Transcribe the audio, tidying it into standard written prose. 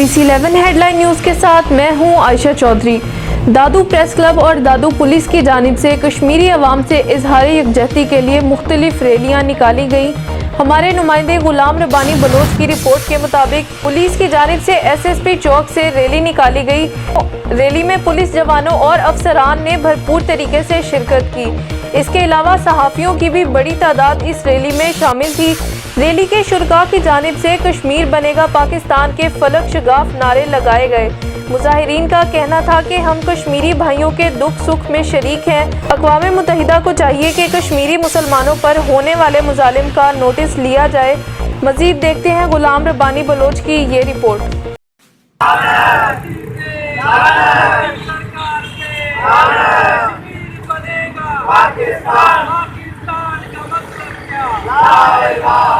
BC11 head line news के साथ मैं हूं आयशा चौधरी। दादू प्रेस क्लब और दादू पुलिस की जानिब से कश्मीरी अवाम से इजहार यकजहती के लिए मुख्तलिफ रैलियां निकाली गईं। हमारे नुमाइंदे गुलाम रब्बानी बलोच की रिपोर्ट के मुताबिक पुलिस की जानिब से SSP चौक से रैली निकाली गई। रैली में पुलिस जवानों और अफसरान ने भरपूर तरीके से शिरकत की। इसके अलावा सहाफ़ियों की भी बड़ी तादाद इस रैली में शामिल थी। रैली के शुरका की जानिब से कश्मीर बनेगा पाकिस्तान के फलक शगाफ नारे लगाए गए। मुजाहिरीन का कहना था कि हम कश्मीरी भाइयों के दुख सुख में शरीक हैं। अक़वाम मुत्तहिदा को चाहिए कि कश्मीरी मुसलमानों पर होने वाले मुजालिम का नोटिस लिया जाए। मज़ीद देखते हैं गुलाम रब्बानी बलोच की ये रिपोर्ट। पाकिस्तान का मतलब क्या?